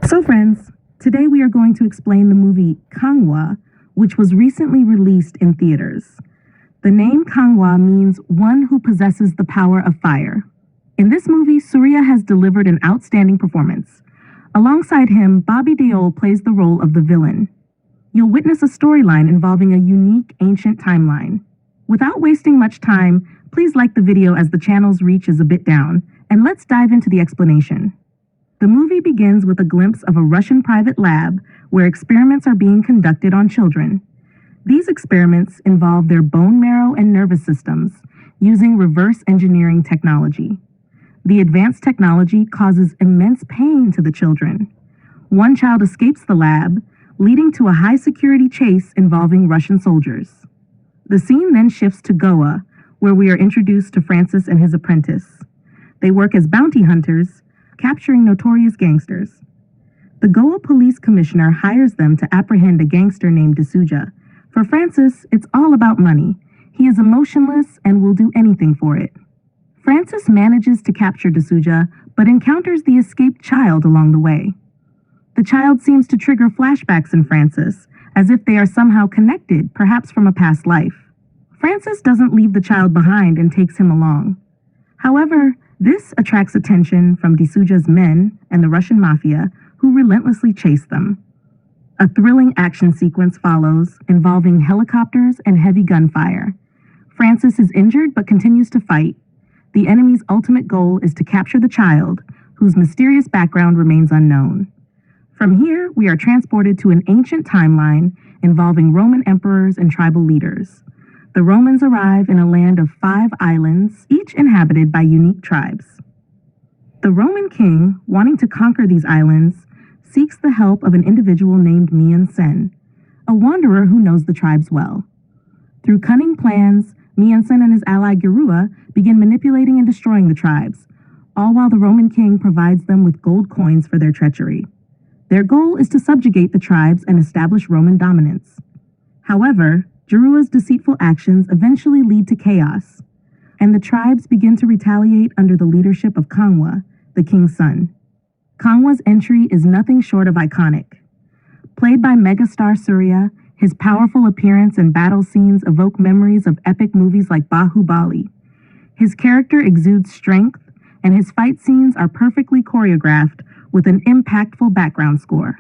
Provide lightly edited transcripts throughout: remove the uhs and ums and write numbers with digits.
So friends, today we are going to explain the movie Kanguva, which was recently released in theaters. The name Kanguva means one who possesses the power of fire. In this movie, Suriya has delivered an outstanding performance. Alongside him, Bobby Deol plays the role of the villain. You'll witness a storyline involving a unique ancient timeline. Without wasting much time, please like the video as the channel's reach is a bit down, and let's dive into the explanation. The movie begins with a glimpse of a Russian private lab where experiments are being conducted on children. These experiments involve their bone marrow and nervous systems using reverse engineering technology. The advanced technology causes immense pain to the children. One child escapes the lab, leading to a high-security chase involving Russian soldiers. The scene then shifts to Goa, where we are introduced to Francis and his apprentice. They work as bounty hunters, capturing notorious gangsters. The Goa police commissioner hires them to apprehend a gangster named D'Souza. For Francis, it's all about money. He is emotionless and will do anything for it. Francis manages to capture D'Souza, but encounters the escaped child along the way. The child seems to trigger flashbacks in Francis, as if they are somehow connected, perhaps from a past life. Francis doesn't leave the child behind and takes him along. However, this attracts attention from D'Souza's men and the Russian mafia, who relentlessly chase them. A thrilling action sequence follows, involving helicopters and heavy gunfire. Francis is injured but continues to fight. The enemy's ultimate goal is to capture the child, whose mysterious background remains unknown. From here, we are transported to an ancient timeline involving Roman emperors and tribal leaders. The Romans arrive in a land of 5 islands, each inhabited by unique tribes. The Roman king, wanting to conquer these islands, seeks the help of an individual named Mian Sen, a wanderer who knows the tribes well. Through cunning plans, Mian Sen and his ally Gerua begin manipulating and destroying the tribes, all while the Roman king provides them with gold coins for their treachery. Their goal is to subjugate the tribes and establish Roman dominance. However, Gerua's deceitful actions eventually lead to chaos, and the tribes begin to retaliate under the leadership of Kanguva, the king's son. Kanguva's entry is nothing short of iconic. Played by megastar Suriya, his powerful appearance and battle scenes evoke memories of epic movies like Bahubali. His character exudes strength, and his fight scenes are perfectly choreographed with an impactful background score.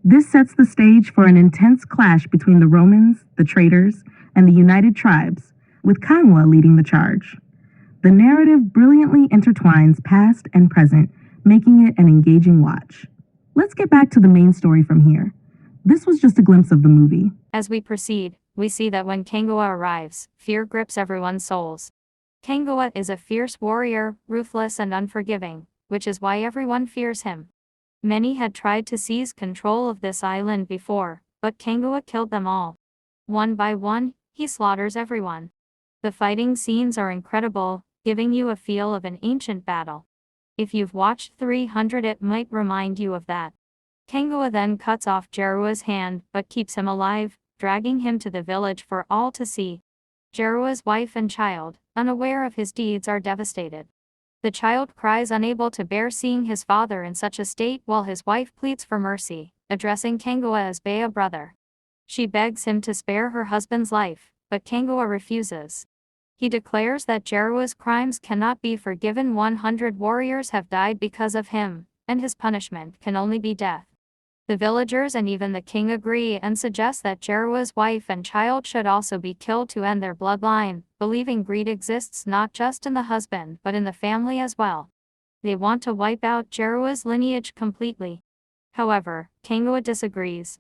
This sets the stage for an intense clash between the Romans, the traitors, and the united tribes, with Kanguva leading the charge. The narrative brilliantly intertwines past and present, making it an engaging watch. Let's get back to the main story from here. This was just a glimpse of the movie. As we proceed, we see that when Kanguva arrives, fear grips everyone's souls. Kanguva is a fierce warrior, ruthless and unforgiving, which is why everyone fears him. Many had tried to seize control of this island before, but Kanguva killed them all. One by one, he slaughters everyone. The fighting scenes are incredible, giving you a feel of an ancient battle. If you've watched 300, it might remind you of that. Kanguva then cuts off Gerua's hand but keeps him alive, dragging him to the village for all to see. Gerua's wife and child, unaware of his deeds, are devastated. The child cries, unable to bear seeing his father in such a state, while his wife pleads for mercy, addressing Kanguva as Bea brother. She begs him to spare her husband's life, but Kanguva refuses. He declares that Gerua's crimes cannot be forgiven. 100 warriors have died because of him, and his punishment can only be death. The villagers and even the king agree and suggest that Gerua's wife and child should also be killed to end their bloodline, believing greed exists not just in the husband but in the family as well. They want to wipe out Gerua's lineage completely. However, Kanguva disagrees.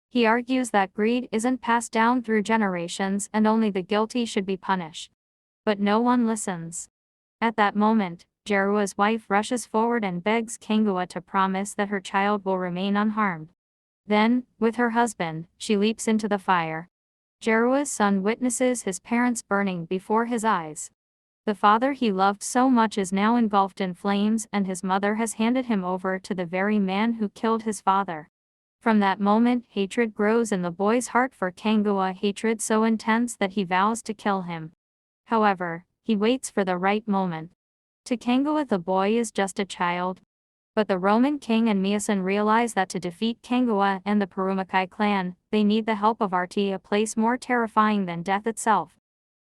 He argues that greed isn't passed down through generations and only the guilty should be punished. But no one listens. At that moment, Gerua's wife rushes forward and begs Kanguva to promise that her child will remain unharmed. Then, with her husband, she leaps into the fire. Gerua's son witnesses his parents burning before his eyes. The father he loved so much is now engulfed in flames, and his mother has handed him over to the very man who killed his father. From that moment, hatred grows in the boy's heart for Kanguva, hatred so intense that he vows to kill him. However, he waits for the right moment. To Kanguva, the boy is just a child. But the Roman king and Miasan realize that to defeat Kanguva and the Perumakai clan, they need the help of Arti, a place more terrifying than death itself.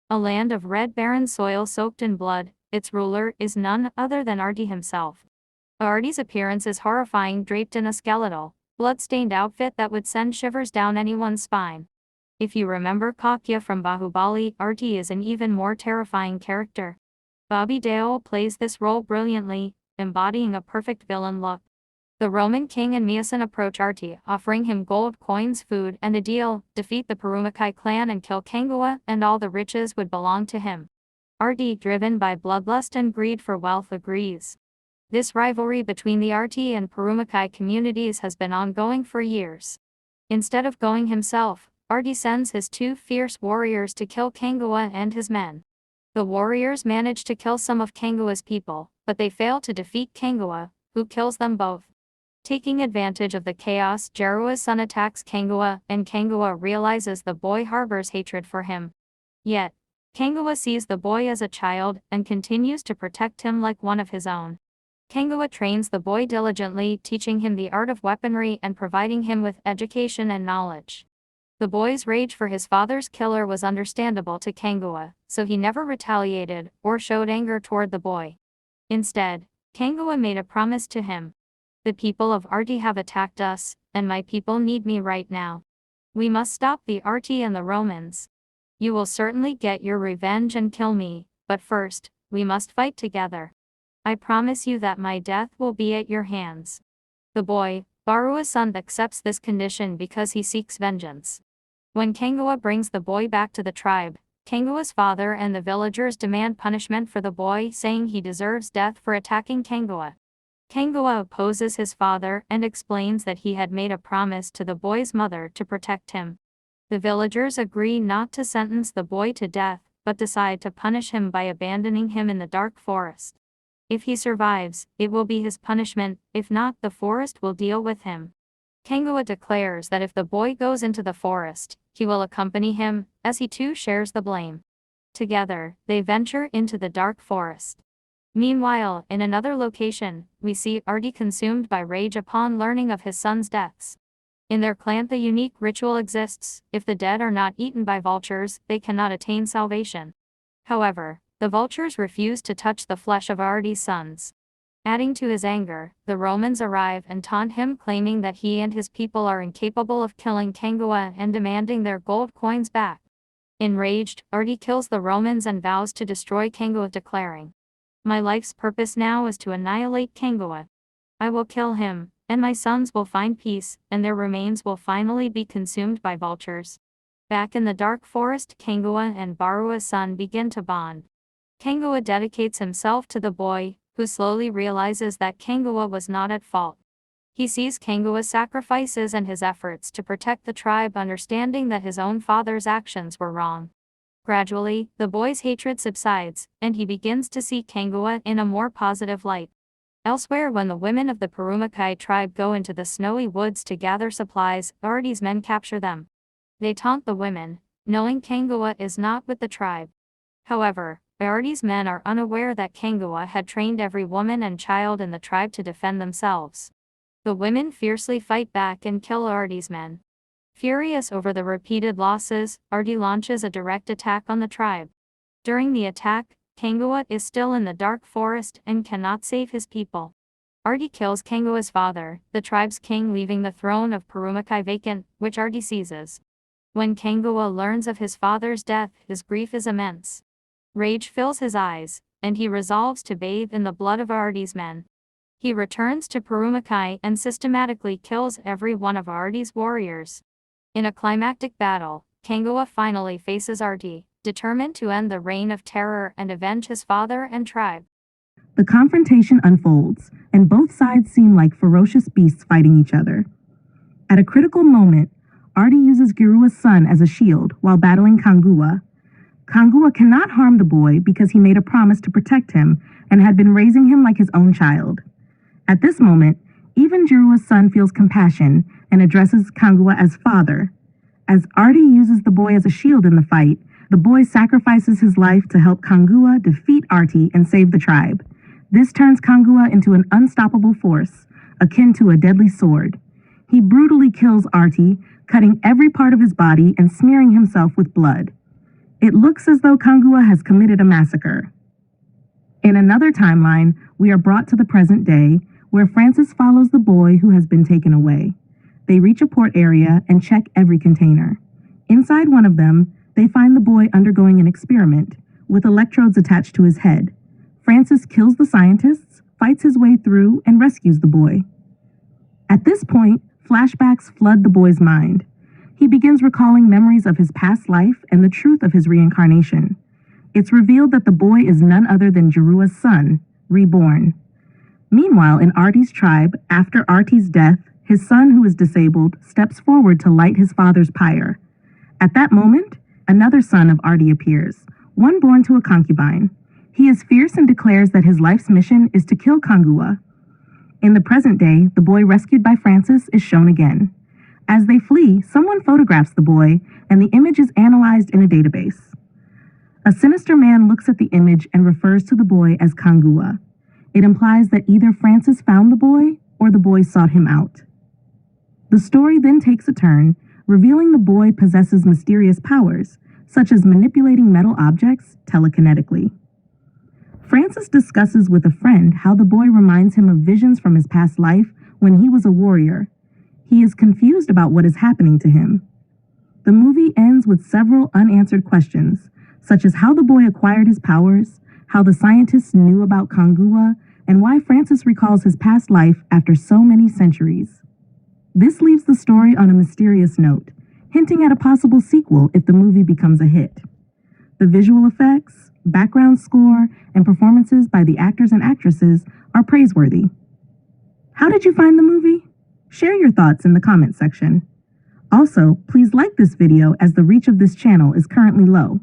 A land of red barren soil soaked in blood, its ruler is none other than Arti himself. Arti's appearance is horrifying, draped in a skeletal, blood-stained outfit that would send shivers down anyone's spine. If you remember Kakya from Bahubali, Arti is an even more terrifying character. Bobby Deol plays this role brilliantly, embodying a perfect villain look. The Roman king and Miasan approach Arti, offering him gold coins, food, and a deal: defeat the Perumakai clan and kill Kanguva, and all the riches would belong to him. Arti, driven by bloodlust and greed for wealth, agrees. This rivalry between the Arti and Perumakai communities has been ongoing for years. Instead of going himself, Arti sends his two fierce warriors to kill Kanguva and his men. The warriors manage to kill some of Kanguva's people, but they fail to defeat Kanguva, who kills them both. Taking advantage of the chaos, Jerua's son attacks Kanguva, and Kanguva realizes the boy harbors hatred for him. Yet, Kanguva sees the boy as a child and continues to protect him like one of his own. Kanguva trains the boy diligently, teaching him the art of weaponry and providing him with education and knowledge. The boy's rage for his father's killer was understandable to Kanguva, so he never retaliated or showed anger toward the boy. Instead, Kanguva made a promise to him. The people of Arti have attacked us, and my people need me right now. We must stop the Arti and the Romans. You will certainly get your revenge and kill me, but first, we must fight together. I promise you that my death will be at your hands. The boy, Barua's son, accepts this condition because he seeks vengeance. When Kanguva brings the boy back to the tribe, Kanguva's father and the villagers demand punishment for the boy, saying he deserves death for attacking Kanguva. Kanguva opposes his father and explains that he had made a promise to the boy's mother to protect him. The villagers agree not to sentence the boy to death, but decide to punish him by abandoning him in the dark forest. If he survives, it will be his punishment; if not, the forest will deal with him. Kanguva declares that if the boy goes into the forest, he will accompany him, as he too shares the blame. Together, they venture into the dark forest. Meanwhile, in another location, we see Arti consumed by rage upon learning of his son's deaths. In their clan, the unique ritual exists: if the dead are not eaten by vultures, they cannot attain salvation. However, the vultures refuse to touch the flesh of Arti's sons. Adding to his anger, the Romans arrive and taunt him, claiming that he and his people are incapable of killing Kanguva and demanding their gold coins back. Enraged, Arti kills the Romans and vows to destroy Kanguva, declaring, "My life's purpose now is to annihilate Kanguva. I will kill him, and my sons will find peace, and their remains will finally be consumed by vultures." Back in the dark forest, Kanguva and Barua's son begin to bond. Kanguva dedicates himself to the boy, who slowly realizes that Kanguva was not at fault. He sees Kanguva's sacrifices and his efforts to protect the tribe, understanding that his own father's actions were wrong. Gradually, the boy's hatred subsides, and he begins to see Kanguva in a more positive light. Elsewhere, when the women of the Perumakai tribe go into the snowy woods to gather supplies, Arti's men capture them. They taunt the women, knowing Kanguva is not with the tribe. However, Arti's men are unaware that Kanguva had trained every woman and child in the tribe to defend themselves. The women fiercely fight back and kill Arti's men. Furious over the repeated losses, Arti launches a direct attack on the tribe. During the attack, Kanguva is still in the dark forest and cannot save his people. Arti kills Kanguva's father, the tribe's king, leaving the throne of Perumakai vacant, which Arti seizes. When Kanguva learns of his father's death, his grief is immense. Rage fills his eyes, and he resolves to bathe in the blood of Arti's men. He returns to Perumakai and systematically kills every one of Arti's warriors. In a climactic battle, Kanguva finally faces Arti, determined to end the reign of terror and avenge his father and tribe. The confrontation unfolds, and both sides seem like ferocious beasts fighting each other. At a critical moment, Arti uses Girua's son as a shield while battling Kanguva. Kanguva cannot harm the boy because he made a promise to protect him and had been raising him like his own child. At this moment, even Girua's son feels compassion and addresses Kanguva as father. As Arti uses the boy as a shield in the fight, the boy sacrifices his life to help Kanguva defeat Arti and save the tribe. This turns Kanguva into an unstoppable force, akin to a deadly sword. He brutally kills Artie, cutting every part of his body and smearing himself with blood. It looks as though Kanguva has committed a massacre. In another timeline, we are brought to the present day, where Francis follows the boy who has been taken away. They reach a port area and check every container. Inside one of them, they find the boy undergoing an experiment, with electrodes attached to his head. Francis kills the scientists, fights his way through, and rescues the boy. At this point, flashbacks flood the boy's mind. He begins recalling memories of his past life and the truth of his reincarnation. It's revealed that the boy is none other than Jirua's son, reborn. Meanwhile, in Artie's tribe, after Artie's death, his son, who is disabled, steps forward to light his father's pyre. At that moment, another son of Artie appears, one born to a concubine. He is fierce and declares that his life's mission is to kill Kanguva. In the present day, the boy rescued by Francis is shown again. As they flee, someone photographs the boy, and the image is analyzed in a database. A sinister man looks at the image and refers to the boy as Kanguva. It implies that either Francis found the boy or the boy sought him out. The story then takes a turn, revealing the boy possesses mysterious powers, such as manipulating metal objects telekinetically. Francis discusses with a friend how the boy reminds him of visions from his past life when he was a warrior. He is confused about what is happening to him. The movie ends with several unanswered questions, such as how the boy acquired his powers, how the scientists knew about Kanguva, and why Francis recalls his past life after so many centuries. This leaves the story on a mysterious note, hinting at a possible sequel if the movie becomes a hit. The visual effects, background score, and performances by the actors and actresses are praiseworthy. How did you find the movie? Share your thoughts in the comment section. Also, please like this video as the reach of this channel is currently low.